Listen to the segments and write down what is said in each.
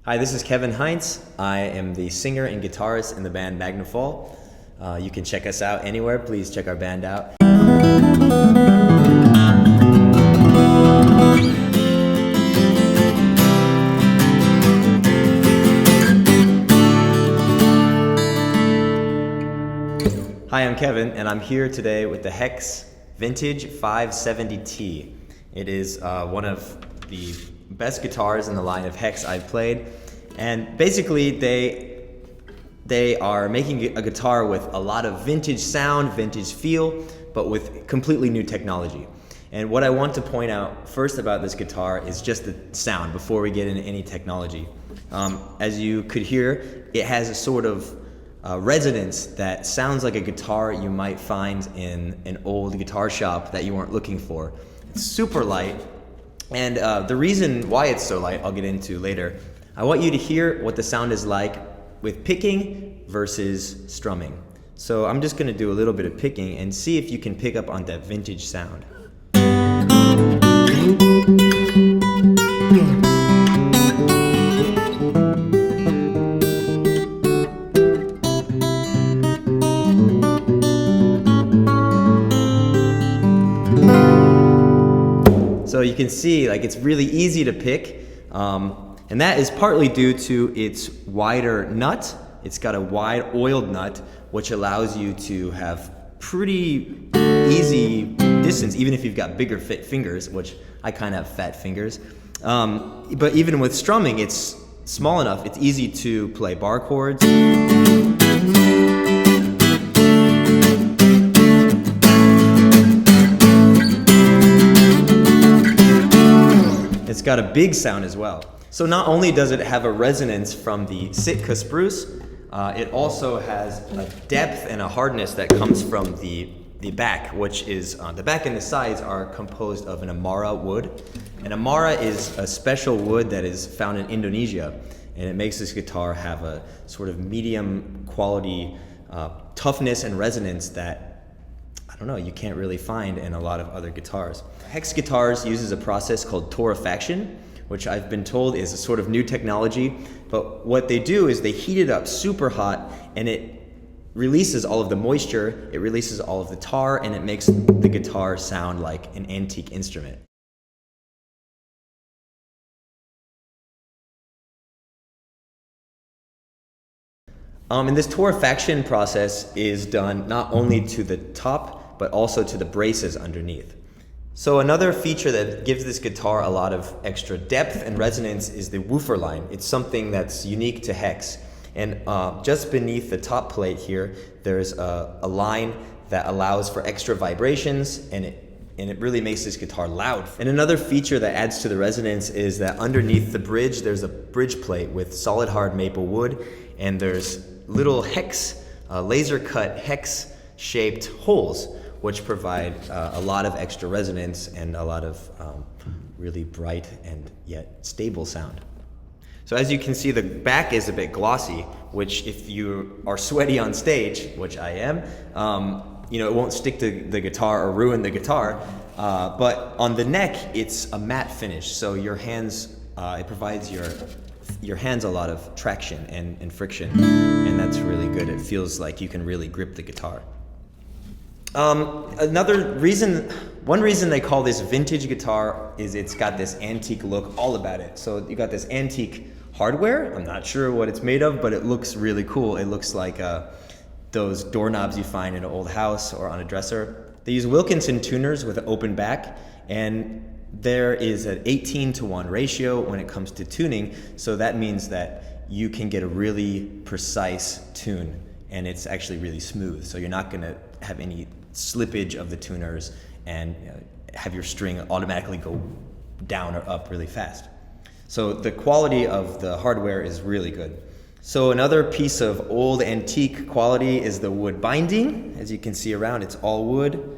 Hi, this is Kevin Heintz. I am the singer and guitarist in the band Magna Fall. You can check us out anywhere. Please check our band out. Hi, I'm Kevin, and I'm here today with the Hex Vintage 570T. It is one of the best guitars in the line of Hex I've played, and basically they are making a guitar with a lot of vintage sound, vintage feel, but with completely new technology. And what I want to point out first about this guitar is just the sound before we get into any technology. As you could hear, it has a sort of resonance that sounds like a guitar you might find in an old guitar shop that you weren't looking for. It's super light, and the reason why it's so light I'll get into later. I want you to hear what the sound is like with picking versus strumming. So I'm just going to do a little bit of picking and see if you can pick up on that vintage sound. So you can see, like, it's really easy to pick, and that is partly due to its wider nut. It's got a wide oiled nut, which allows you to have pretty easy distance, even if you've got bigger fingers, which I kind of have fat fingers. But even with strumming, it's small enough, it's easy to play bar chords. It's got a big sound as well. So not only does it have a resonance from the Sitka spruce, it also has a depth and a hardness that comes from the back, which is, the back and the sides are composed of an Amara wood. And Amara is a special wood that is found in Indonesia, and it makes this guitar have a sort of medium quality toughness and resonance that, I don't know, you can't really find in a lot of other guitars. Hex Guitars uses a process called Torrefaction, which I've been told is a sort of new technology, but what they do is they heat it up super hot, and it releases all of the moisture, it releases all of the tar, and it makes the guitar sound like an antique instrument. And this torrefaction process is done not only to the top, but also to the braces underneath. So another feature that gives this guitar a lot of extra depth and resonance is the woofer line. It's something that's unique to Hex. And just beneath the top plate here, there's a line that allows for extra vibrations, and it really makes this guitar loud. And another feature that adds to the resonance is that underneath the bridge, there's a bridge plate with solid hard maple wood, and there's little hex, laser cut hex shaped holes, which provide a lot of extra resonance and a lot of really bright and yet stable sound. So as you can see, the back is a bit glossy, which if you are sweaty on stage, which I am, it won't stick to the guitar or ruin the guitar. But on the neck, it's a matte finish, so your hands, it provides your hands a lot of traction and friction, and that's really good. It feels like you can really grip the guitar. One reason they call this vintage guitar is it's got this antique look all about it. So you got this antique hardware. I'm not sure what it's made of, but it looks really cool. It looks like those doorknobs you find in an old house or on a dresser. They use Wilkinson tuners with an open back, and there is an 18:1 ratio when it comes to tuning. So that means that you can get a really precise tune, and it's actually really smooth. So you're not going to have any slippage of the tuners and have your string automatically go down or up really fast. So the quality of the hardware is really good. So another piece of old antique quality is the wood binding. As you can see around, it's all wood.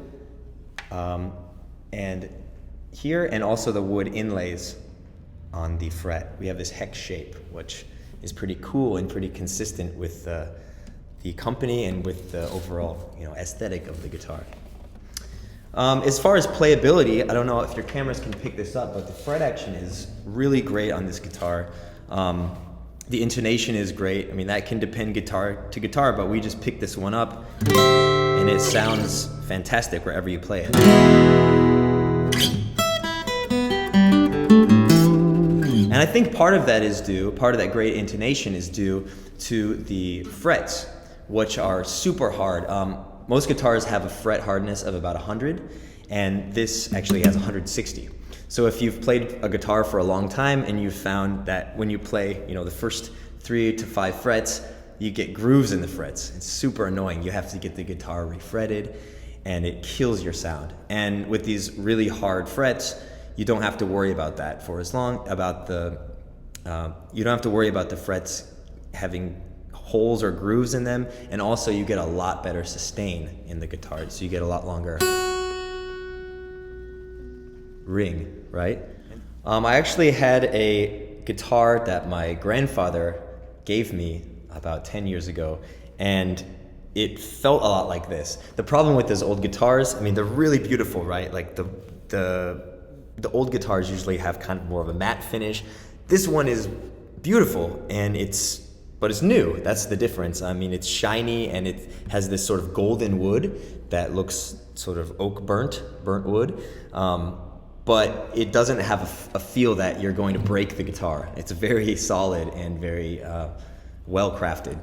And here, and also the wood inlays on the fret. We have this hex shape, which is pretty cool and pretty consistent with the company and with the overall aesthetic of the guitar. As far as playability, I don't know if your cameras can pick this up, but the fret action is really great on this guitar. The intonation is great. I mean, that can depend guitar to guitar, but we just picked this one up and it sounds fantastic wherever you play it. And I think part of that great intonation is due to the frets, which are super hard. Most guitars have a fret hardness of about 100, and this actually has 160. So if you've played a guitar for a long time and you've found that when you play, the first 3 to 5 frets, you get grooves in the frets. It's super annoying. You have to get the guitar refretted, and it kills your sound. And with these really hard frets, you don't have to worry about that for as long. You don't have to worry about the frets having holes or grooves in them, and also you get a lot better sustain in the guitar, so you get a lot longer ring, right? I actually had a guitar that my grandfather gave me about 10 years ago, and it felt a lot like this. The problem with those old guitars, I mean, they're really beautiful, right? Like the old guitars usually have kind of more of a matte finish. This one is beautiful, but it's new. That's the difference. I mean, it's shiny and it has this sort of golden wood that looks sort of burnt wood. But it doesn't have a feel that you're going to break the guitar. It's very solid and very well crafted.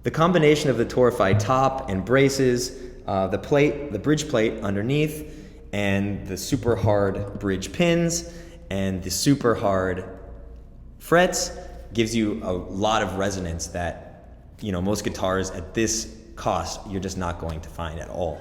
The combination of the Torrefied top and braces, the bridge plate underneath, and the super hard bridge pins, and the super hard frets gives you a lot of resonance that most guitars at this cost you're just not going to find at all.